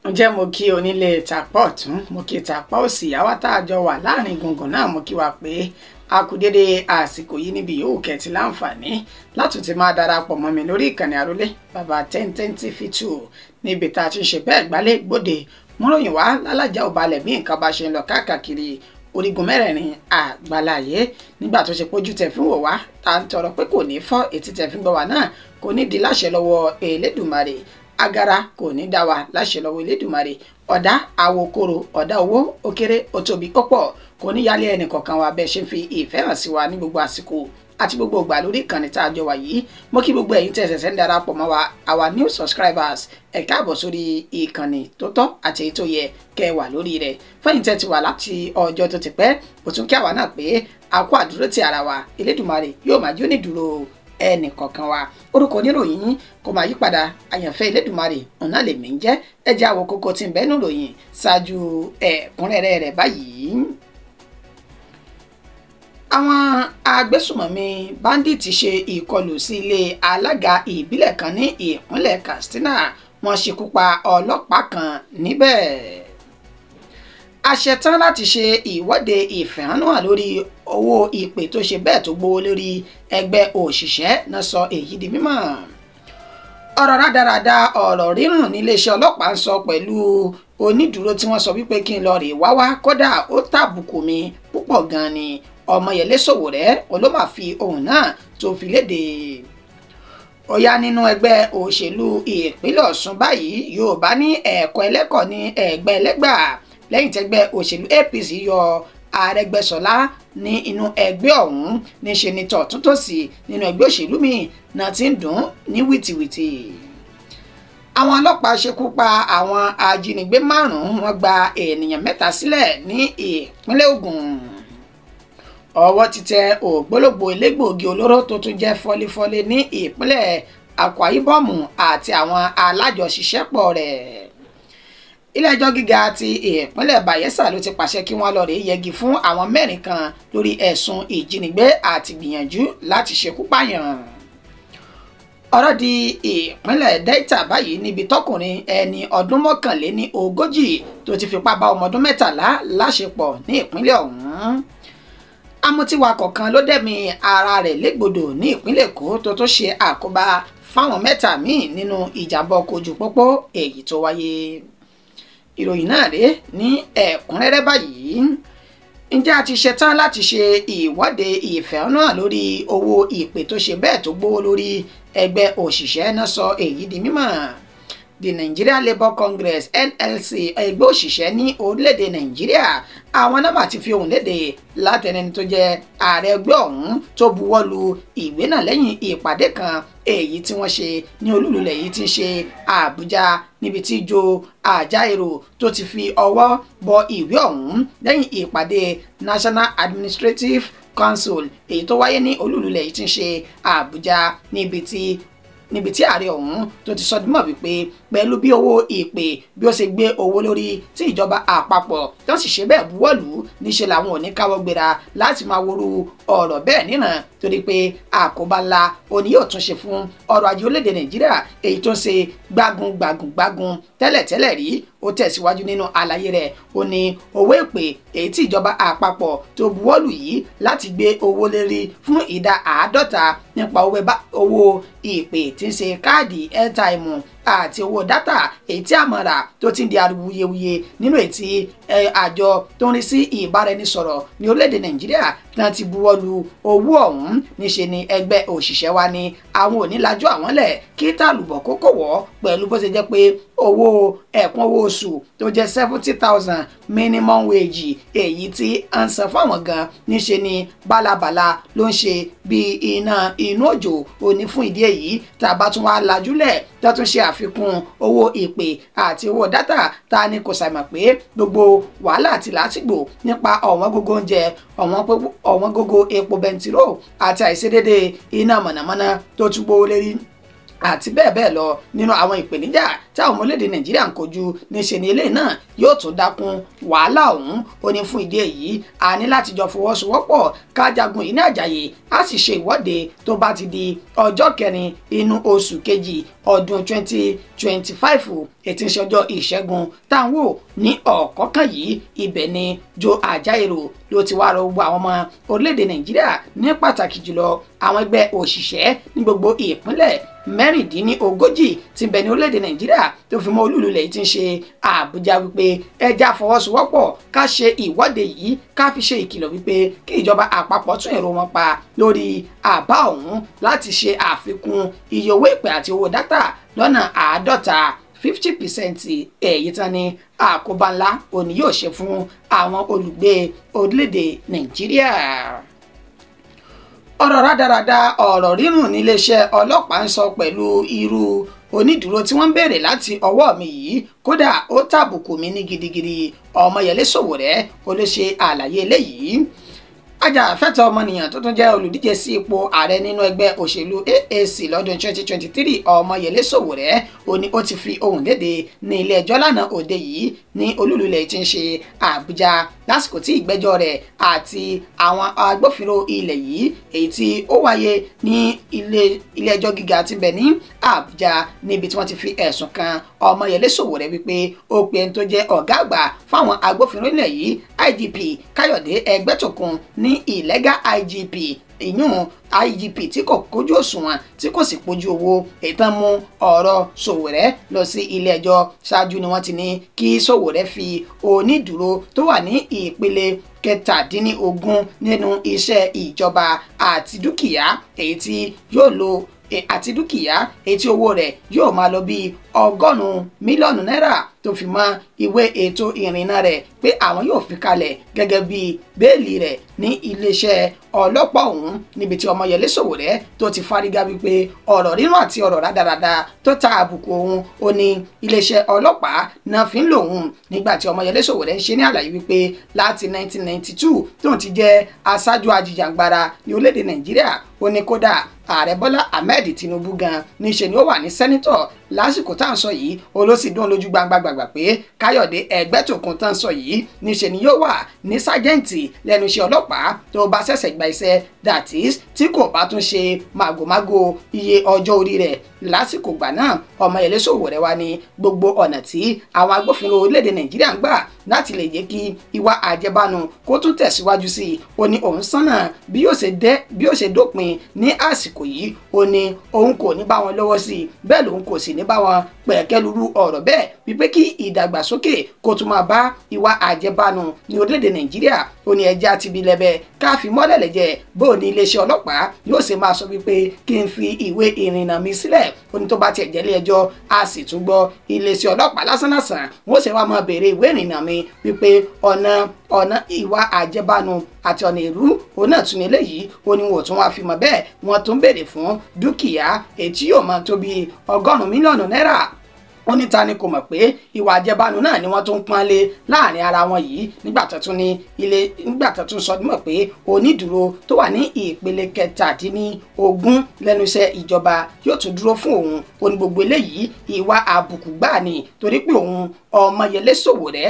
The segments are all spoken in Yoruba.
ǹjẹ́ mo kí onílé tàpá ọ̀tún mo kí tàpá òsì àwa tá a jọ wà láàrin gbùngbùn náà mo kí wa pé a kú dédé àsìkò yìí níbi yòówù kẹ́tì láǹfààní láti ti máa darapọ̀ mọ́ mi lórí ìkànnì àrólé bàbá 1010 TV2 níbi tá a ti ń ṣe bẹ́ẹ̀ gbálẹ̀ gbòde múròyìn wá lálàjá ò balẹ̀ bí nǹkan bá ṣe ń lọ káàkiri orígun mẹ́rẹ̀ẹ̀rin àgbàláyé nígbà tó ṣe pójú tẹ̀ fi wò wá tá a ń tọrọ pé kò ní fọ́ etí tẹ̀ fi gbọ́ wá náà kò ní di láṣẹ lọ́wọ́ Elédùmarè agara kò ní dá wa láṣẹ lọ́wọ́ Elédùmarè ọ̀dá àwòkòrò ọ̀dá owó ó kéré ó tóbi ó pọ̀ kò ní yálé ẹnì kọ̀ọ̀kan wa bẹ́ẹ̀ ṣe ń fi ìfẹ́ hàn sí wa ní gbogbo àsìkò àti gbogbo ìgbà lórí ìkànnì tá a jọ wà yìí mo kí gbogbo ẹ̀yin tẹ̀sẹ̀sẹ̀ ń darapọ̀ mọ́ wa our new subscribers ẹ káàbọ̀ sórí ìkànnì tó tọ́ àti èyí tó yẹ kẹ́ ẹ wà lórí rẹ̀ fẹ́yìn tẹ́ ti wà láti ọjọ́ tó ti pẹ́ kò tún kí àwa náà pé a kó àdúró ti ara wa Elédùmarè yóò máa jó ní dúró ẹnì kọ̀ọ̀kan wa orúkọ oníròyìn yín kò máa yípadà àyànfẹ́ Elédùmarè ọ̀nà lèmi ń jẹ́ ẹ jẹ́ àwọn kókó tí ń bẹ́ẹ̀ nù ròyìn ṣáájú ẹ̀kúnrẹ́rẹ́ rẹ̀ báyìí. Àwọn agbésùmọ̀mí báńdíìtì ṣe ìkọlù sí ilé alága ìbílẹ̀ kan ní ìpínlẹ̀ Katsina wọ́n ṣekú pa ọlọ́pàá kan níbẹ̀. A ṣetán láti ṣe ìwọ́de ìfẹ̀hónúhàn lórí owó ìpè tó ṣe bẹ́ẹ̀ tó gbówó lórí ẹgbẹ́ òṣìṣẹ́ náà sọ èyí di mímọ̀. Ọ̀rọ̀ rádaràda ọ̀rọ̀ rírùn níléeṣẹ́ ọlọ́pàá ń sọ pẹ̀lú onídùúró tí wọ́n sọ wípé kí n lọ rè wá kódà ó tàbùkù mi púpọ̀ gan ni Ọmọyẹlé Sowore ló máa fi ohun náà tó fi léde. Ó yá nínú ẹgbẹ́ òṣèlú ìpínlẹ̀ Ọ̀ṣun báyìí Yorùbá ní ẹ̀kọ́ ẹlẹ́kọ̀ ní ẹgbẹ́ ẹlẹ́gbà lẹ́yìn tẹ́gbẹ́ òṣèlú APC yọ Arẹ́gbẹ́ṣọlá ní inú ẹgbẹ́ ọ̀hún níṣe ní tọ̀túntòsì nínú ẹgbẹ́ òṣèlú míì náà ti ń dùn ní wìtìwìtì. Àwọn ọlọ́pàá ṣekú pa àwọn ajínigbé 5 wọ́n gba ènìyàn 3 sílẹ̀ ní ìpínlẹ̀ Ògùn. Ọwọ́ ti tẹ ògbólógbò elégbòogi olóró tó tún jẹ́ fọ́lífọ́lí ní ìpínlẹ̀ Akwa Ibom àti àwọn alájọṣiṣẹ́pọ̀ rẹ̀. Ilé-ẹjọ́ gíga ti ìpínlẹ̀ Bayelsa ló ti pàṣẹ kí wọ́n lọ rèé yẹgi fún àwọn 4 kan lórí ẹ̀sùn ìjínigbé àti gbìyànjú láti ṣekú pààyàn. Ọ̀rọ̀ di ìpínlẹ̀ Delta báyìí níbi tọkùnrin ẹni ọdún 41 tó ti fipá bá ọmọ ọdún 13 láṣepọ̀ ní ìpínlẹ̀ ọ̀hún. Amútíwakọ̀ kan ló dẹ̀mí ara rẹ̀ légbodò ní ìpínlẹ̀ Èkó tó ṣe àkóbá fáwọn 7 míì nínú ìjàmbá ọkọ̀ ojú pópó èyí tó wáyé. Ìròyìn náà rèé ní ẹ̀kúnrẹ́rẹ́ báyìí. Ǹjẹ́ a ti ṣetán láti ṣe ìwọ́de ìfẹ̀hónúhàn lórí owó ìpè tó ṣe bẹ́ẹ̀ tó gbówó lórí ẹgbẹ́ òṣìṣẹ́ náà sọ èyí di mímọ̀. The Nigeria Labour Congress NLC ẹgbẹ́ òṣìṣẹ́ ní orílẹ̀-èdè Nàìjíríà àwọn náà ti fi ohùn léde látẹnẹni tó jẹ́ ààrẹ ẹgbẹ́ ọ̀hún tó buwọ́ lu ìwé náà lẹ́yìn ìpàdé kan èyí tí wọ́n ṣe ní olúlulẹ̀ yìí tí ń ṣe Àbújá níbi tí Joe Ajaero tó ti fi ọwọ́ bọ ìwé ọ̀hún lẹ́yìn ìpàdé National Administrative Council èyí tó wáyé ní olúlulẹ̀ yìí tí ń ṣe Àbújá níbi tí ààrẹ ọ̀hún tó ti sọ dímọ̀ wípé pẹ̀lú bí owó ìpè bí ó ṣe gbé owó lórí tí ìjọba àpapọ̀ tó sì ṣe bẹ́ẹ̀ buwọ́lù níṣẹ́ làwọn ò ní káwọ́ gbéra láti máa worú ọ̀rọ̀ bẹ́ẹ̀ níran torí pé àkóbá ńlá òní yóò tún ṣe fún ọrọ̀ ajé orílẹ̀-èdè Nàìjíríà èyí tó ń ṣe gbágun tẹ́lẹ̀tẹ́lẹ̀ rí ó tẹ̀síwájú nínú àlàyé rẹ̀ ó ní owó ìpè èyí tí ìjọba àpapọ̀ tó buwọ́lù yìí láti gbé owó lérí fún ìdá 50 nípa owó ìpè tí ń ṣe káàdì airtime àti owó dátà èyí tí àmọ̀rà tó ti ń di ariwuyewuye nínú ètí àjọ tó ń rí sí ìbáraẹnisọ̀rọ̀ ní orílẹ̀-èdè Nàìjíríà náà ti buwọ́lu owó ọ̀hún níṣe ni ẹgbẹ́ òṣìṣẹ́ wa ní àwọn ò ní lajú àwọn lẹ̀ kí tàlùbọ̀ kókò wọ́ pẹ̀lú bó ṣe jẹ́ pé owó ẹ̀kún owó oṣù tó jẹ́ 70,000 minimum wage èyí tí à ń san fáwọn gan níṣe ni bálabàla ló ń ṣe bí iná inú òjò òní fún ìdí èyí tá a bá tún wá lajúlẹ̀ tó tún ṣe àfikún owó ìpè àti owó dátà ta ni kò ṣàìmọ̀ pé gbogbo wàhálà àti làásìgbò nípa ọ̀wọ́n gógó oúnjẹ ọ̀wọ́n gógó epo bẹntiró àti àìṣedéédé iná mọ̀nàmọ́ná tó tún gbówó lérí àti bẹ́ẹ̀ bẹ́ẹ̀ lọ nínú àwọn ìpèníjà àwọn ọmọ orílẹ̀-èdè Nàìjíríà ń kojú níṣẹ́ ni eléyìí náà yóò tún dákún wàhálà ọ̀hún. Ó ní fún ìdí èyí a ní láti jọ fọwọ́sowọ́pọ̀ ká jagun yìí ní àjàyè, a sì ṣe ìwọ́de tó bá ti di ọjọ́ 4 inú oṣù kejì ọdún 2025 ètí ń ṣe ọjọ́ ìṣẹ́gun táwọn ní ọ̀kọ̀ọ̀kan yìí. Ibẹ̀ ni Joe Ajaero ló ti wá rọ gbogbo àwọn ọmọ orílẹ̀-èdè Nàìjíríà ní pàtàkì jùlọ àwọn ẹgbẹ́ òṣìṣẹ́ ní gbogbo ìpínlẹ̀ 36 tí ń bẹ ní orílẹ̀-èdè Nàìjíríà tó fi mọ́ olúùlú ilẹ̀ tí ń ṣe Àbújá wípé ẹja fọwọ́sowọ́pọ̀ ká ṣe ìwọ́de yìí ká fi ṣe ìkìlọ̀ wípé kí ìjọba àpapọ̀ tún èrò wọn pa lórí àbá ọ̀hún láti ṣe àfikún iye owó ìpè àti owó dátà lọ́nà 50% èyí tán ni àkóbá ńlá òní yóò ṣe fún àwọn olùgbé orílẹ̀-èdè Nàìjíríà. Ọ̀rọ̀ rádaràda ọ̀rọ̀ rírùn níléeṣẹ́ ọlọ́pàá ń sọ pẹ̀lú irú onídùúró tí wọ́n ń béèrè láti ọwọ́ mi yìí, kódà ó tàbùkù mi ní gidigidi. Ọmọyẹlé Sowore ó ló ṣe àlàyé eléyìí. Ajàfẹ́tọ̀ọ́ ọmọnìyàn tó tún jẹ́ olùdíje sí ipò ààrẹ nínú ẹgbẹ́ òṣèlú AAC lọ́dún 2023 Ọmọyẹlé Sowore ó ní ó ti fi ohùn léde ní ilé ẹjọ́ lánàá òde yìí ní olúùlú ilẹ̀ tí ń ṣe Àbújá lásìkò tí ìgbẹ́jọ́ rẹ̀ àti àwọn agbófinró ilẹ̀ yìí èyí tí ó wáyé ní ilé ẹjọ́ gíga tí ń bẹ ní Àbújá níbi tí wọ́n ti fi ẹ̀sùn kan Ọmọyẹlé Sowore wípé ó pe ẹni tó jẹ́ ọ̀gá àgbà fáwọn agbófinró ilẹ̀ yìí IGP Káyọ̀dé Ẹgbẹ́tòkun ní illegal IGP ìyún IGP tí kò kójú òṣùwọ̀n tí kò sì pójú owó. ìtàn mú ọ̀rọ̀ Sowore lọ sí ilé ẹjọ́ ṣáájú ni wọ́n ti ní kí Sowore fi onídùúró tó wà ní ìpele 17 nínú iṣẹ́ ìjọba àti dúkìá èyí tí yóò lo àti dúkìá èyí tí owó rẹ̀ yóò máa lọ bí $100 mílíọ̀nù tó fi mọ́ ìwé ètò ìrìnnà rẹ̀ pé àwọn yóò fi kalẹ̀ gẹ́gẹ́ bí bẹ́ẹ̀lì rẹ̀ ní iléeṣẹ́ ọlọ́pàá ọ̀hún níbi tí Ọmọyẹlé Sowore tó ti fárígá wípé ọ̀rọ̀ rírùn àti ọ̀rọ̀ rádaràda tó ta àbùkù òun ó ní iléeṣẹ́ ọlọ́pàá náà fi ń lò òun. Nígbà tí Ọmọyẹlé Sowore ń ṣe ní àlàyé wípé láti 1992 tóun ti jẹ́ aṣáájú ajìjàǹgbara ní orílẹ̀-èdè Nàìjíríà ó ní kódà ààrẹ Bọ́lá Ahmed Tinubu gan níṣe ni ó wà ní sẹ́nítọ̀ lásìkò tá à ń sọ yìí. olóṣì dún lójú gbangba pé Káyọ̀dé Ẹgbẹ́tòkun tá à ń sọ yìí níṣe ni yóò wà ní sájẹ́ǹtì lẹ́nu iṣẹ́ ọlọ́pàá tó bá ṣẹ̀ṣẹ̀ gba iṣẹ́, that is tí kò bá tún ṣe màgòmágó iye ọjọ́ orí rẹ̀ lásìkò gbà náà. Ọmọyẹlé Sowore wá ní gbogbo ọ̀nà tí àwọn agbófinró orílẹ̀-èdè Nàìjíríà ń gbà láti lè jẹ́ kí ìwà àjẹbánu kó tún tẹ̀síwájú sí i. ó ní òun sánà bí yóò ṣe dópin ní àsìkò yìí. ó ní òun kò ní bá wọn lọ́wọ́ sí i, bẹ́ẹ̀ lòun kò sì ní bá wọn pẹ̀kẹ́lúrú ọ̀rọ̀ bẹ́ẹ̀ wípé kí ìdàgbàsókè kó tún máa bá ìwà àjẹbánu ní orílẹ̀-èdè Nàìjíríà. ó ní ẹja ti bi lẹ́bẹ̀ ká fi mọ́lẹ̀ lẹ́jẹ̀ bó ní iléeṣẹ́ ọlọ́pàá yóò ṣe máa sọ wípé kí n fi ìwé ìrìnnà mi sílẹ̀. ó ní tó bá tiẹ̀ jẹ́lé ẹjọ́ a sì tún gbọ́ iléeṣẹ́ ọlọ́pàá lásánlàsàn wọ́n sì wá máa béèrè ìwé ìrìnnà mi wípé ọ̀nà ìwà àjẹbánu àti ọ̀nà ìrú òun náà tún eléyìí. ó ní wọn ò tún wá fi mọ̀ bẹ́ẹ̀ wọ́n tún béèrè fún dúkìá èyí tí yóò máa tó bí $100 mílíọ̀nù. ó ní ta ni kò mọ̀ pé ìwà àjẹbánu náà ni wọ́n tún pọ́nlé láàrin ara wọn yìí nígbà tó tún sọ mọ̀ pé onídùúró tó wà ní ìpele 17 lẹ́nu iṣẹ́ ìjọba yóò tún dúró fún òun. ó ní gbogbo eléyìí ìwà àbùkù gbáà ni torí pé òun Ọmọyẹlé Sowore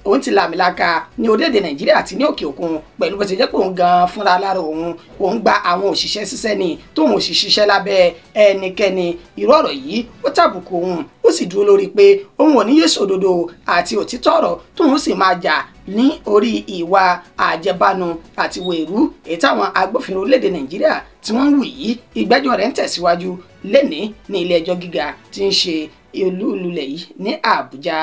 òun ti làmìlaka ní orílẹ̀-èdè Nàìjíríà àti ní òkè òkun pẹ̀lú bó ti jẹ́ pé òun gan fúnra lára òun gba àwọn òṣìṣẹ́ ṣiṣẹ́ ni tóun ò sì ṣiṣẹ́ lábẹ́ ẹnikẹ́ni. irú ọ̀rọ̀ yìí ó tàbùkù òun ó sì dúró lórí pé òun ò ní yé sòdodo àti òtítọ́ ọ̀rọ̀ tóun sì máa jà ní orí ìwà àjẹbánu àti wèrú èyí táwọn agbófinró orílẹ̀-èdè Nàìjíríà tí wọ́n ń wù yìí. ìgbẹ́jọ́ rẹ̀ ń tẹ̀síwájú lénìí ní ilé ẹjọ́ gíga tí ń ṣe olú-ìlú ilẹ̀ yìí ní Àbújá.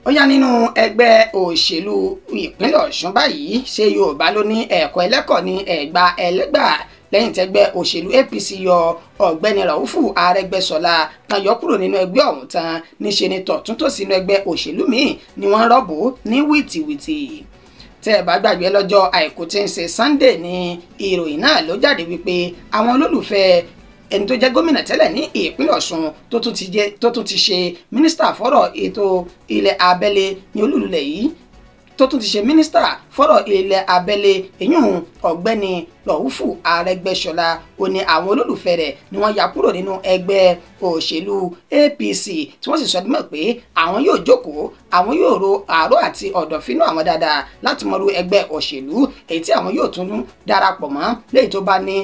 ó yá nínú ẹgbẹ́ òṣèlú ìpínlẹ̀ Ọ̀ṣun báyìí ṣé Yorùbá ló ní ẹ̀kọ́ ẹlẹ́kọ̀ ní ẹ̀gbá ẹlẹ́gbà lẹ́yìn tẹ́gbẹ́ òṣèlú APC yọ ọ̀gbẹ́ni Ràúfù Arẹ́gbẹ́ṣọlá kan yọ kúrò nínú ẹgbẹ́ ọ̀hún tán níṣe ni tọ̀túntò sínú ẹgbẹ́ òṣèlú míì ni wọ́n rọ́bù ní wìtìwìtì. tẹ́ ẹ bá gbàgbé lọ́jọ́ àìkú tí ń ṣe Sunday ní ìròyìn náà ló jáde wípé àwọn olólùfẹ́ ẹni tó jẹ́ gómìnà tẹ́lẹ̀ ní ìpínlẹ̀ Ọ̀ṣun tó tún ti ṣe mínísítà fọ́rọ̀ ètò ilẹ̀ abẹ́lé ní olúùlú yìí tó tún ti ṣe mínísítà fọ́rọ̀ ilẹ̀ abẹ́lé èyún ọ̀gbẹ́ni Rọ̀úfù Arẹ́gbẹ́ṣọlá ó ní àwọn olólùfẹ́ rẹ̀ ni wọ́n ya kúrò nínú ẹgbẹ́ òṣèlú APC tí wọ́n sì sọ dímọ̀ pé àwọn yóò jókòó àwọn yóò ro àárọ̀ àti ọ̀dọ̀fínú àwọn dáadáa láti mọ̀rú ẹgbẹ́ òṣèlú èyí tí àwọn yóò tún darapọ̀ mọ́ léyìí tó bá ní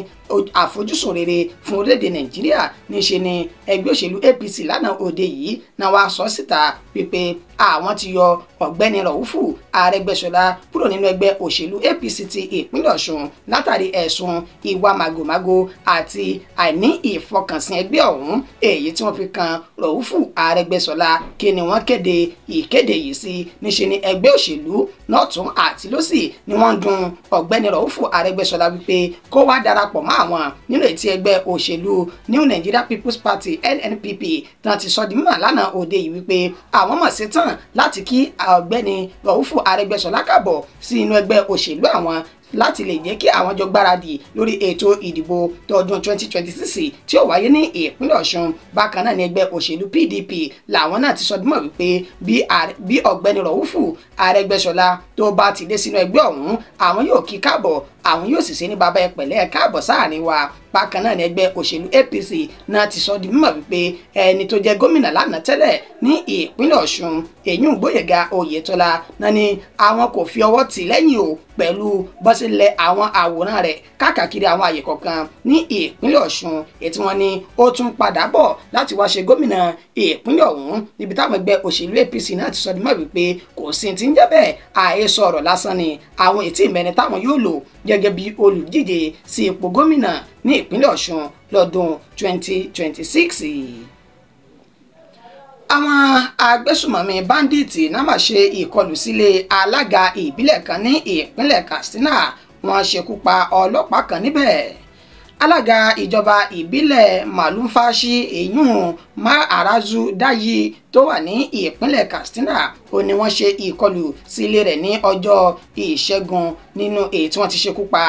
àfojúsùn rere fún orílẹ̀-èdè Nàìjíríà. níṣe ni ẹgbẹ́ òṣèlú APC lánàá òde yìí náà wá sọ síta wípé àwọn ti yọ ọ̀gbẹ́ni Rọ̀úfù Arẹ́gbẹ́ṣọlá kúrò nínú ẹgbẹ́ òṣèlú APC ti ìpínlẹ̀ Ọ̀ṣun látàrí ẹ̀sùn ìwà màgòmágó àti àìní ìfọkànsìn ẹgbẹ́ ọ̀hún èyí tí wọ́n fi kan Rọ̀úfù Arẹ́gbẹ́ṣọlá. kí ni wọ́n kéde ìkéde yìí sí? níṣe ni ẹgbẹ́ òṣèlú lọ́tún àti lọ́sì ni wọ́n ń dun ọ̀gbẹ́ni Rọ̀úfù Arẹ́gbẹ́ṣọlá wípé kó wá darapọ̀ mọ́ àwọn nínú ètí ẹgbẹ́ òṣèlú New Nigeria People's Party NNPP tí wọ́n ti sọ di mímọ̀ lánàá òde yìí wípé àwọn mọ̀ sí tán láti kí ọ̀gbẹ́ni Rọ̀úfù Arẹ́gbẹ́ṣọlá kábọ̀ sí inú ẹgbẹ́ òṣèlú àwọn láti lè jẹ́ kí àwọn jọ gbáradì lórí ètò ìdìbò tọdún 2026 tí ó wáyé ní ìpínlẹ̀ Ọ̀ṣun. bákan náà ni ẹgbẹ́ òṣèlú PDP làwọn náà ti sọ dímọ̀ wípé bí ọ̀gbẹ́ni Rọ̀úfù Arẹ́gbẹ́ṣọlá tó bá ti dé sínú ẹgbẹ́ ọ̀hún àwọn yóò kí káàbọ̀ àwọn yóò sì ṣe ní bàbá ẹ pẹ̀lẹ́ ẹ káàbọ̀ sáàrin wa. bákan náà ni ẹgbẹ́ òṣèlú APC náà ti sọ di mímọ̀ wípé ẹni tó jẹ́ gómìnà lánàá tẹ́lẹ̀ ní ìpínlẹ̀ Ọ̀ṣun Èyún Gbóyèga Oyètọ́lá náà ni àwọn kò fi ọwọ́ tì lẹ́yìn o pẹ̀lú bọ́sílẹ̀ àwọn àwòrán rẹ̀ káàkiri àwọn àyè kọ̀ọ̀kan ní ìpínlẹ̀ Ọ̀ṣun ètí wọn ni ó tún padà bọ̀ láti wá ṣe gómìnà ìpínlẹ̀ ọ̀hún níbi táwọn ẹgbẹ́ òṣèlú APC náà ti sọ di mímọ̀ wípé kò sí ti ń jẹ́ bẹ́ẹ̀ àhesọ ọ̀rọ̀ lásán ni àwọn ètí ìmẹ́ni táwọn yóò lò gẹ́gẹ́ bí olùdíje sí ipò gómìnà ní ìpínlẹ̀ Ọ̀ṣun lọ́dún 2026. àwọn agbésùmọ̀mí báńdíìtì náà máa ṣe ìkọlù sílé alága ìbílẹ̀ kan ní ìpínlẹ̀ Katsina wọ́n ṣekú pa ọlọ́pàá kan níbẹ̀. alága ìjọba ìbílẹ̀ Malumfashi Èyún Ma'arazu Dayi tó wà ní ìpínlẹ̀ Katsina ó ní wọ́n ṣe ìkọlù sí ilé rẹ̀ ní ọjọ́ ìṣẹ́gun nínú èyí tí wọ́n ti ṣekú pa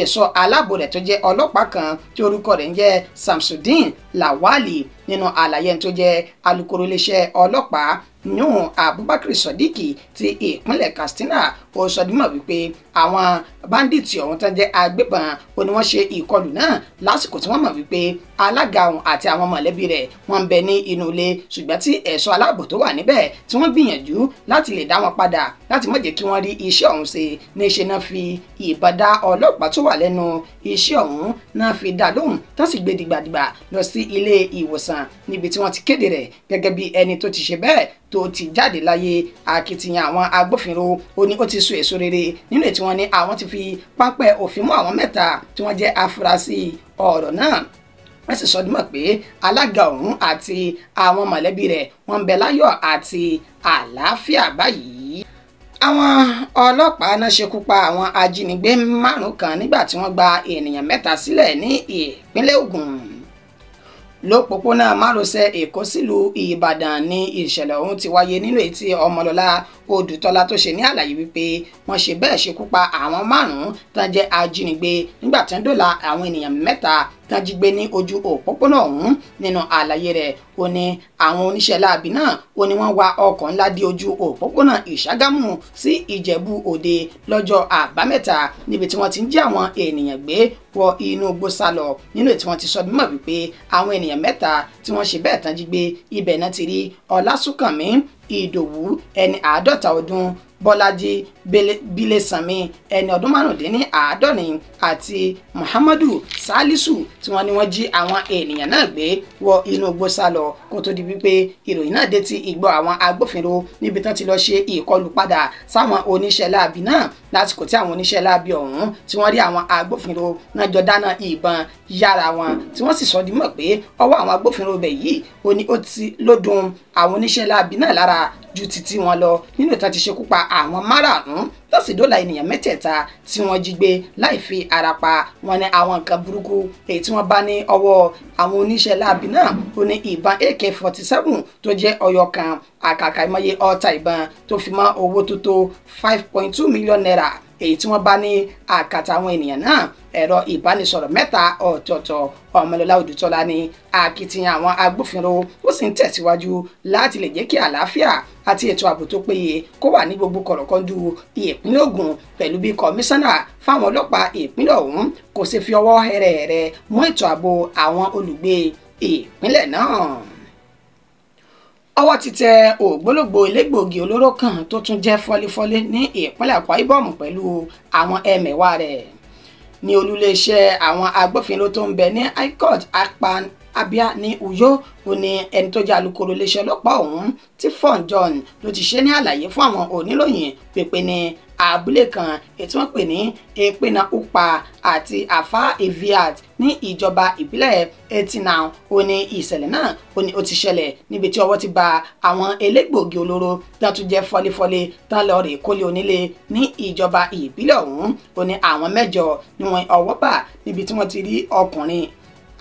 ẹ̀ṣọ́ aláàbò rẹ̀ tó jẹ́ ọlọ́pàá kan tí orúkọ rẹ̀ ń jẹ́ Samsudeen Lawali. nínú àlàyé tó jẹ́ alukoro iléeṣẹ́ ọlọ́pàá Nuhu Abubakar Sodiq ti ìpínlẹ̀ Katsina ó sọ dímọ̀ wípé àwọn báńdíìtì ọ̀hún tó jẹ́ agbébọn ó ní wọ́n ṣe ìkọlù náà lásìkò tí wọ́n mọ̀ wípé alága ọ̀hún àti àwọn mọ̀lẹ́bí rẹ̀ wọ́n ń bẹ ní inú ilé ṣùgbọ́n tí ẹ̀ṣọ́ aláàbò tó wà níbẹ̀ tí wọ́n gbìyànjú láti lè dá wọn padà láti má jẹ́ kí wọ́n rí iṣẹ́ ọ̀hún ṣe níṣẹ́ náà fi ìbọn dá ọlọ́pàá tó wà lẹ́nu iṣẹ́ ọ̀hún náà fi dá lóhùn tó sì gbé dìgbàdìgbà lọ sí ilé ìwòsàn níbi tí wọ́n ti kéde rẹ̀ gẹ́gẹ́ bí ẹni tó ti ṣe bẹ́ẹ̀ tó ti jáde láyé. akitiyan àwọn agbófinró ó ní ó ti so èso rere nínú ètí wọn ní àwọn ti fi pápẹ́ òfin mú àwọn mẹ́ta tí wọ́n jẹ́ afurasí ọ̀rọ̀ náà. wọ́n sì sọ dímọ̀ pé alága ọ̀hún àti àwọn mọ̀lẹ́bí rẹ̀ wọ́n ń bẹ láyọ̀ àti àlàáfíà báyìí. àwọn ọlọ́pàá náà ṣekú pa àwọn ajínigbé 5 kan nígbà tí wọ́n gba ènìyàn 3 sílẹ̀ ní ìpínlẹ̀ Ògùn. lópòpónà márosẹ̀ Èkó sílùú Ìbàdàn ní ìṣẹ̀lẹ̀ ọ̀hún ti wáyé nínú èyí tí Ọmọlọ́lá Odùtọ́lá tó ṣe ní àlàyé wípé wọ́n ṣe bẹ́ẹ̀ ṣekú pa àwọn 5 tán jẹ́ ajínigbé nígbà tí wọ́n dóòlà àwọn ènìyàn 3 tán jí gbé ní ojú òpópónà ọ̀hún. nínú àlàyé rẹ̀ ó ní àwọn oníṣẹ́ láabi náà ó ní wọ́n wa ọkọ̀ ńlá dé ojú òpópónà Ìṣàgámù sí Ìjẹ̀bú Òde lọ́jọ́ àbámẹ́ta níbi tí wọ́n ti ń jí àwọn ènìyàn gbé wọ inú igbó sálọ. nínú ètí wọ́n ti sọ mímọ̀ wípé àwọn ènìyàn 3 tí wọ́n ṣe bẹ́ẹ̀ tán jí gbé ibẹ̀ náà ti rí Ọlásùnkànmí Ìdòwú ẹni 50 ọdún, Bọ́lájí Bílẹ̀sànmí ẹni ọdún 75 àti Muhammadu Salisu tí wọ́n ní wọ́n jí àwọn ènìyàn náà gbé wọ inú igbó sálọ kó tó di wípé ìròyìn náà dé ti ìgbọ́ àwọn agbófinró níbi tán ti lọ ṣe ìkọlù padà sáwọn oníṣẹ́ láabi náà lásìkò tí àwọn oníṣẹ́ láabi ọ̀hún tí wọ́n rí àwọn agbófinró náà jọ dáná ìbọn yára wọn tí wọ́n sì sọ di mọ̀ pé ọwọ́ àwọn agbófinró bẹ̀ yìí ó ní ó ti lódùn àwọn oníṣẹ́ láabi náà lára ju títí wọn lọ nínú ìta ti ṣekú pa àwọn 5 tó sì dóòlà ènìyàn 3 tí wọ́n jí gbé láì fi ara pa. wọn ní àwọn nǹkan burúkú èyí tí wọ́n bá ní ọwọ́ àwọn oníṣẹ́ láabi náà ó ní ìbọn AK-47 tó jẹ́ ọyọ kan àkàkà ìmọye ọta ìbọn tó fi mọ́ owó tó tó 5.2 mílíọ̀nù náírà èyí tí wọ́n bá ní àkàtà àwọn ènìyàn náà. Ẹ̀rọ ìbánisọ̀rọ̀ mẹ́ta ọ̀tọ̀ọ̀tọ̀. Ọmọlọ́lá Odùtọ́lá ní akitiyan àwọn agbófinró ó sì ń tẹ̀síwájú láti lè jẹ́ kí àlàáfíà àti ètò ààbò tó péye kó wà ní gbogbo kọ̀rọ̀kọ́ndù ìpínlẹ̀ Ògùn, pẹ̀lú bí kọmíṣánná fáwọn ọlọ́pàá ìpínlẹ̀ ọ̀hún kò ṣe fi ọwọ́ hẹ̀rẹ̀hẹ̀rẹ̀ mú ètò ààbò àwọn olùgbé ìpínlẹ̀ náà. Ọwọ́ ti tẹ ògbólógbò elégbòogi olóró kan tó tún jẹ́ fọ́lífọ́lí ní ìpínlẹ̀ Akwa Ibom pẹ̀lú àwọn ẹmẹ̀wà rẹ̀ ní olúléeṣẹ́ àwọn agbófinró tó ń bẹ ní High Court Akpan Abia ní Uyo. Ó ní ẹni tó jẹ́ alukoro iléeṣẹ́ ọlọ́pàá ọ̀hún Tifon John ló ti ṣe ní àlàyé fún àwọn oníròyìn pé ní abúlé kan ètò wọn pè ní Epena Upa àti Afa Eviat ní ìjọba ìbílẹ̀ Etina. Ó ní ìṣẹ̀lẹ̀ náà ó ti ṣẹlẹ̀ níbi tí ọwọ́ ti ba àwọn elégbòogi olóró tó tún jẹ́ fọ́lífọ́lí tán lọ rè kólé onílé ní ìjọba ìbílẹ̀ ọ̀hún. Ó ní àwọn 8 ni wọ́n ọwọ́ bà níbi tí wọ́n ti rí ọkùnrin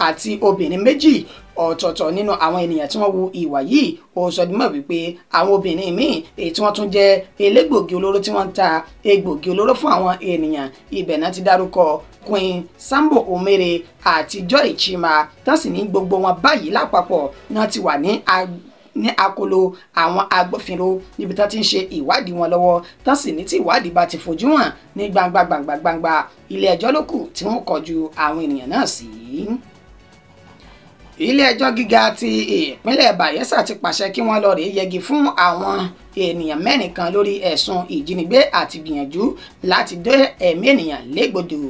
àti obìnrin 2 ọ̀tọ̀ọ̀tọ̀ nínú àwọn ènìyàn tí wọ́n wu ìwà yìí. Ó sọ dímọ̀ wípé àwọn obìnrin míì èyí tí wọ́n tún jẹ́ elégbòogi olóró tí wọ́n ń ta egbòogi olóró fún àwọn ènìyàn, ibẹ̀ náà ti dárúkọ Queen Sambo Omere àti Joy Chima tán sì ní gbogbo wọn báyìí lápapọ̀ náà ti wà ní akolo àwọn agbófinró níbi tá ti ń ṣe ìwádìí wọn lọ́wọ́ tán sì ní tí ìwádìí bá ti fojú hàn ní gbangba ilé ẹjọ́ ló kù tí wọ́n kọjú àwọn ènìyàn náà sí. Ilé ẹjọ́ gíga ti ìpínlẹ̀ Bayelsa ti pàṣẹ kí wọ́n lọ rèé yẹgi fún àwọn ènìyàn 4 kan lórí ẹ̀sùn ìjínigbé àti gbìyànjú láti dé ẹ̀mí ènìyàn légbodò.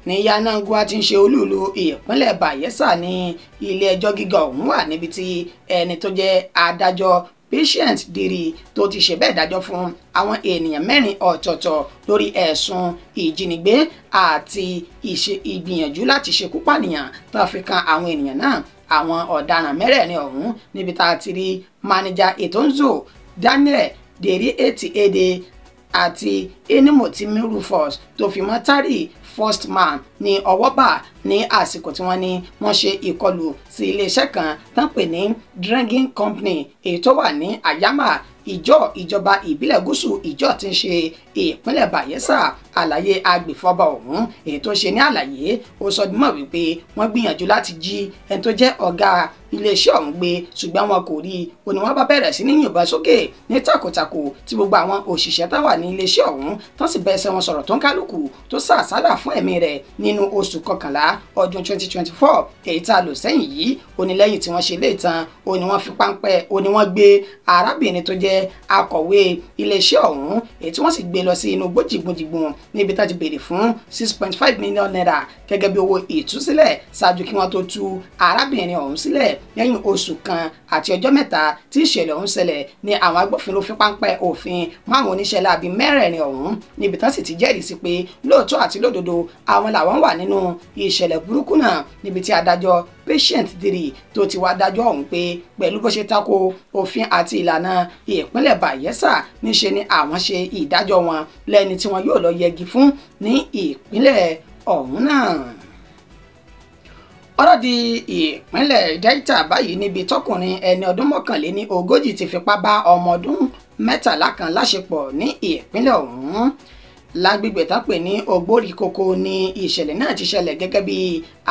Ní Yanangwa tí ń ṣe olúùlú ìpínlẹ̀ Bayelsa ní ilé ẹjọ́ gíga ọ̀hún wà níbi tí ẹni tó jẹ́ adájọ́ Patient Diri tó ti ṣe bẹ́ẹ̀ dájọ́ fún àwọn ènìyàn 4 ọ̀tọ̀ọ̀tọ̀ lórí ẹ̀sùn ìjínigbé àti ìgbìyànjú láti ṣekú pànìyàn tó fi kan àwọn ènìyàn náà. Àwọn ọ̀daràn 4 ọ̀hún níbi tá a ti rí mánéjà Etonzo Daniel Deri Eti-Ede àti Enimotimi Rufus tó fi mọ́ Tari First Man ní ọwọ́ bà ní àsìkò tí wọ́n ní wọ́n ṣe ìkọlù sí iléeṣẹ́ kan tán pè ní Drinking Company èyí tó wà ní Ayama ìjọba ìbílẹ̀ gúúsù ìjọ tí ń ṣe ìpínlẹ̀ Bayelsa. Àlàyé agbèfọ́ba ọ̀hún èyí tó ṣe ní àlàyé ó sọ dímọ̀ wípé wọ́n gbìyànjú láti jí ẹni tó jẹ́ ọ̀gá iléeṣẹ́ ọ̀hún gbé ṣùgbọ́n wọn kò rí. Ó ní wọ́n bá bẹ̀rẹ̀ sí ní yìnbọn sókè ní takòtàkò tí gbogbo àwọn òṣìṣẹ́ tá wà ní iléeṣẹ́ ọ̀hún tán sì bẹ́ẹ̀ sẹ́ wọn sọ̀rọ̀ tó ń kálukú tó sàsálà fún ẹ̀mí rẹ̀ nínú oṣù kọkànlá ọdún 2024 èyí tá a lò sẹ́yìn yìí. Ó ní lẹ́yìn tí wọ́n ṣe lé ìtàn ó ní wọ́n fi páńpẹ́ ó ní wọ́n gbé arábìnrin tó jẹ́ akọ̀wé iléeṣẹ́ ọ̀hún èyí tí wọ́n sì gbé lọ sí inú gbójìgbòjìgbòn níbi tá ti béèrè fún 6.5 million naira gẹ́gẹ́ bí owó ìtúsílẹ̀ ṣáájú kí wọ́n tó tú arábìnrin ọ̀hún sílẹ̀. Lẹ́yìn oṣù kan àti ọjọ́ 3 tí ìṣẹ̀lẹ̀ ọ̀hún ṣẹlẹ̀ ní àwọn agbófinró fi páńpẹ́ òfin mọ́ àwọn oníṣẹ́ láabi 4 ọ̀hún níbi tán sì ti jẹ́rìí sí pé lóòótọ́ àti lódodo àwọn làwọn wà nínú ìṣẹ̀lẹ̀ burúkú náà, níbi tí adájọ́ Patient Diri tó ti wá dájọ́ ọ̀hún pé pẹ̀lú bó ṣe tako òfin àti ìlànà ìpínlẹ̀ Bayelsa níṣe ni àwọn ṣe ìdájọ́ wọn lẹ́ni tí wọn yóò lọ yẹgi fún ní ìpínlẹ̀ ọ̀hún náà. Ọ̀rọ̀ di ìpínlẹ̀ Delta báyìí níbi tọkùnrin ẹni ọdún 41 ti fipá bá ọmọ ọdún 13 kan láṣepọ̀ ní ìpínlẹ̀ ọ̀hún. Lágbègbè tán pè ní Ògbórìkókó ní ìṣẹ̀lẹ̀ náà ti ṣẹlẹ̀ gẹ́gẹ́ bí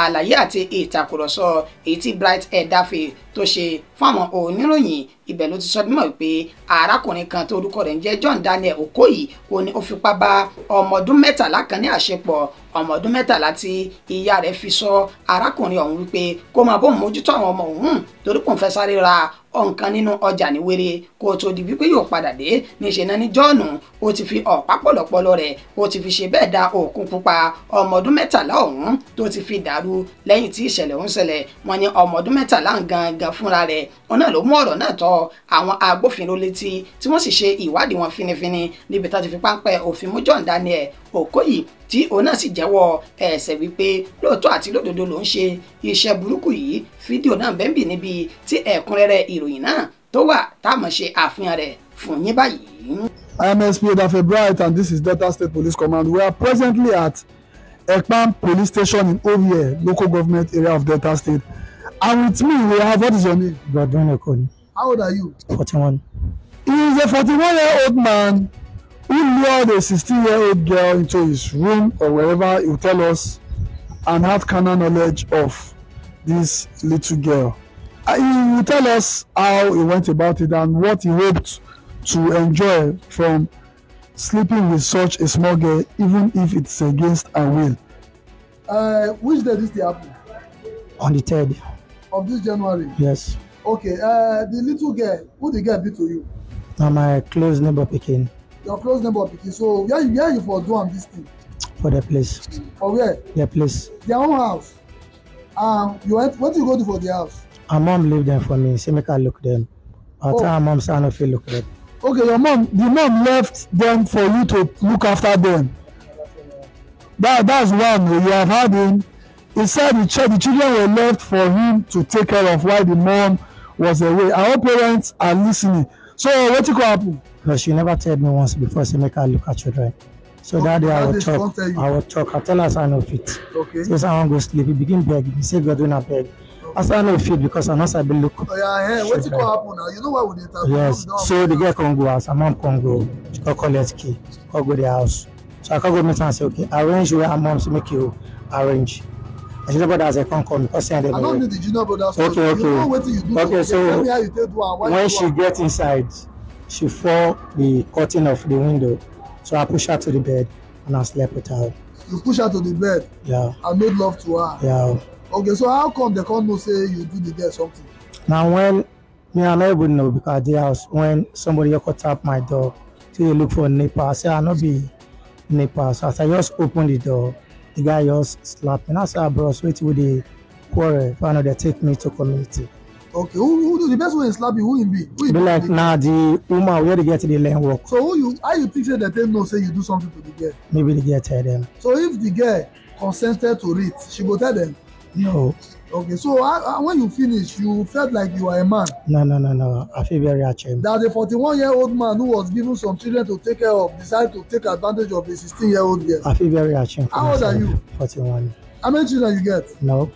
àlàyé àti ìtàkùrọ̀sọ èyí tí Bright Edafe tó ṣe fún àwọn oníròyìn. Ibẹ̀ ló ti sọ dímọ̀ wípé arákùnrin kan tó orúkọ rẹ̀ ń jẹ́ John Daniel Okoyi ó ní ó fipá bá ọmọ ọdún 13 kan ní àṣepọ̀. Ọmọ ọdún 13 tí ìyá rẹ̀ fi sọ arákùnrin ọ̀hún wípé kó máa bóun mójútó àwọn ọmọ òun torí kò ń fẹ́ sáré ra ọ̀nkan nínú ọjà ní wéré kó tó di wípé yóò padà dé. Níṣẹ́ náà ní John ó ti fi ọ̀pá pọ̀lọ̀pọ̀lọ̀ rẹ̀ ó ti fi ṣe bẹ́ẹ̀ da òkun pupa ọmọ ọdún 13 ọ̀hún tó ti fi dàrú lẹ́yìn tí ìṣẹ̀lẹ̀ ọ̀hún ṣẹlẹ̀. Wọ́n ní ọmọ ọdún 13 gangan fúnra rẹ̀ ọ̀nà ló mú ọ̀rọ̀ náà tọ́ àwọn agbófinró létí tí wọ́n sì ṣe ìwádìí wọn finifini níbi tá ti fi páńpẹ́ òfin mú John Daniel Okoyi tí òun náà sì jẹ́wọ́ ẹ̀ṣẹ̀ wípé lóòótọ́ àti lódodo ló ń ṣe iṣẹ́ burúkú yìí. Fídíò náà bẹ́ẹ̀ bì níbi tí ẹ̀kúnrẹ́rẹ́ ìròyìn náà tó wà táwọn ṣe àfihàn rẹ̀ fún yín báyìí. I am SP Edafe Bright and this is Delta State Police Command. We are presently at Ekpan Police Station in Ovie, local government area of Delta State. And with me, we have, what is your name? Godwin Okoli. How old are you? 41. He is a 41-year-old man who lured a 16-year-old girl into his room or wherever he will tell us and had carnal knowledge of this little girl. He will tell us how he went about it and what he hoped to enjoy from sleeping with such a small girl, even if it's against her will. Which day this day happen? On the 3rd of this January. Yes. Okay. The little girl, who the girl be to you? Na my close neighbor pikin. Your close neighbor pikin. So where you for do am this thing? For the place. For where? The place. Their own house. You went. What you go do for the house? Her mom leave them for me. Say make I look them. I tell her mom say I no fit look them. Okay, the mom left them for you to look after them. That's one you have had him. He said the children were left for him to take care of while the mom was away. Our parents are listening. So what you happen? Because she never told me once before say make I look at children. So that day I will talk. I tell her I no fit. Okay. So I want to go sleep. He begin beg. He say God when I beg. I say I no fit because I know say I be look. Oh yeah, what you happen now? You know why we dey talk? Yes. So the girl can go house. Her mom can go. She can collect key. Can go the house. So I can go meet her and say okay, arrange where her mom to make you arrange. And she never does. I can't come because I don't need the junior brothers. Okay. You know what you do. Okay. So tell me how you take do and why when she get inside, she fall the curtain of the window. So I push her to the bed and I slept with her. You push her to the bed? Yeah. I made love to her? Yeah. Okay, so how come they can't know say you do the girl something? Now when me I never know because at the house when somebody could tap my door to look for a neighbor, I say I not be neighbor. So as I just open the door, the guy just slapped me. I say bro, wait with the quarrel. If I know they take me to community. Okay, who do the best way in slap you? Who in be? Be like nah the woman where they get to the lane work. So how you think that they know say you do something to the girl? Maybe the girl tell them. So if the girl consented to it, she go tell them? No. Okay, so when you finish, you felt like you were a man? No. I feel very ashamed. That the 41-year-old man who was given some children to take care of decided to take advantage of a 16-year-old girl. I feel very ashamed. How old are you? 41. How many children you get? No.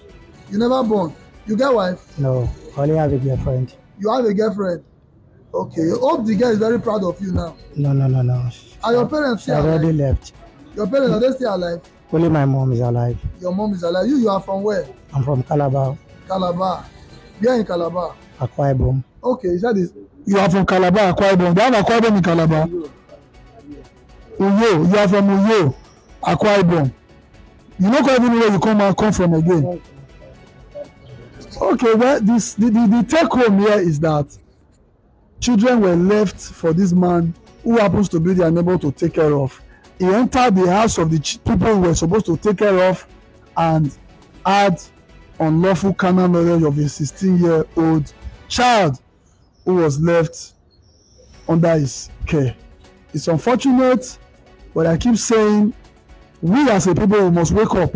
You never born? You get wife? No. I only have a girlfriend. You have a girlfriend? Okay. Hope the girl is very proud of you now. No. Are your parents still alive? Already left. Your parents, are they still alive? Only my mom is alive. Your mom is alive. You are from where? I'm from Calabar. Calabar. Where in Calabar? Akwa Ibom. Okay, you said this. You are from Calabar, Akwa Ibom. They have Akwa Ibom in Calabar. Uyo. You are from Uyo, Akwa Ibom. You don't even know where you come from again. Okay, well, the take home here is that children were left for this man who happens to be their neighbor to take care of. He entered the house of the people who were supposed to take care of and had unlawful carnal knowledge of a 16-year-old child who was left under his care. It's unfortunate, but I keep saying we as a people we must wake up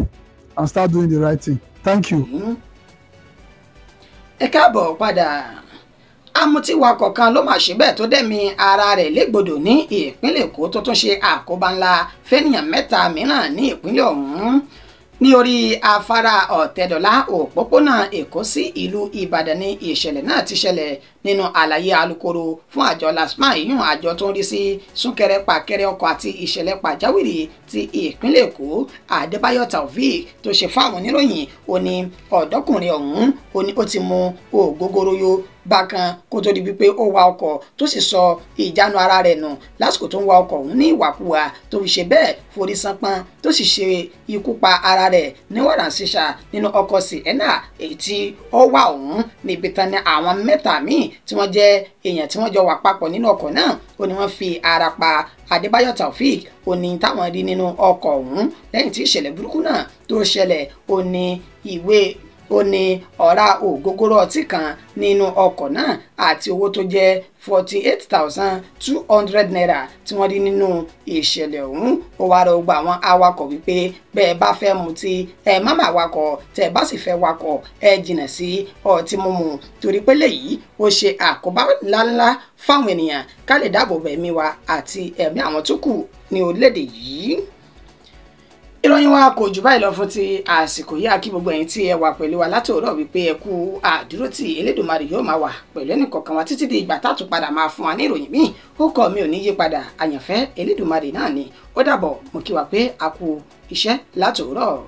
and start doing the right thing. Thank you. Ẹ káàbọ̀ padà. Amútíwakọ̀ kan ló máa ṣe bẹ́ẹ̀ tó dẹ̀mí ara rẹ̀ légbodò ní ìpínlẹ̀ Èkó tó tún ṣe àkóbá ńlá fẹ́nìyàn mẹ́ta mìíràn ní ìpínlẹ̀ ọ̀hún. Ní orí afárá Ọ̀tẹ́dọ̀lá òpópónà Èkó sí ìlú Ìbàdàn ní ìṣẹ̀lẹ̀ náà ti ṣẹlẹ̀ nínú àlàyé alukoro fún àjọ LASTMA yìí àjọ tó ń rí sí súnkẹrẹ pàkẹrẹ ọkọ̀ àti ìṣẹ̀lẹ̀ pàjáwìrì ti ìpínlẹ̀ Èkó Adébáyọ̀ Taofeek tó ṣe fáwọn oníròyìn ó ní ọ̀dọ́kùnrin ọ̀hún ó ní ó ti mu ògógóró yó bákan kó tó di wípé ó wa ọkọ̀ tó sì sọ ìjánu ara rẹ̀ nù lásìkò tó ń wa ọkọ̀ ọ̀hún ní ìwàkuwà tó fi ṣe bẹ́ẹ̀ forí sánpọ́n tó sì ṣe ikú pa ara rẹ̀ ní wàràǹṣeṣà nínú ọkọ̀ Sienna èyí tí ó wà ọ̀hún níbi tán ní àwọn mẹ́ta míì tí wọ́n jẹ́ èèyàn tí wọ́n jọ wà papọ̀ nínú ọkọ̀ náà ó ní wọ́n fi ara pa Adébáyọ̀ Taofeek ó ní táwọn rí nínú ọkọ̀ ọ̀hún lẹ́yìn tí ìṣẹ̀lẹ̀ burúkú náà tó ṣẹlẹ̀ ó ní ọ̀rá ògógóró ọtí kan nínú ọkọ̀ náà àti owó tó jẹ́ 48,200 naira tí wọ́n rí nínú ìṣẹ̀lẹ̀ ọ̀hún. Ó wá rọ gbogbo àwọn awakọ̀ wípé bẹ́ẹ̀ bá fẹ́ mutí ẹ má máa wakọ̀ tẹ́ bá sì fẹ́ wakọ̀ ẹ jìnnà sí ọtí mímu torí pé léyìí ó ṣe àkóbá ńláńlá fáwọn ènìyàn ká lè dáàbò bo ẹ̀mí wa àti ẹ̀mí àwọn tó kù ní orílẹ̀-èdè yìí. ìròyìn wa kò jù báyìí lọ fún ti àsìkò yìí. Kí gbogbo ẹ̀yin tí ẹ wà pẹ̀lú wa látòórọ̀ wípé ẹ kú àdúrótì. Elédùmarè yóò máa wà pẹ̀lú ẹnìkọ̀ọ̀kan wa títí di ìgbà tá tún padà máa fún wa ní ìròyìn míì. Ó kọ́ mi ò ní yí padà, àyànfẹ́ Elédùmarè náà ni. Ó dàbọ̀, mo kí wa pé a kú iṣẹ́ látòórọ̀.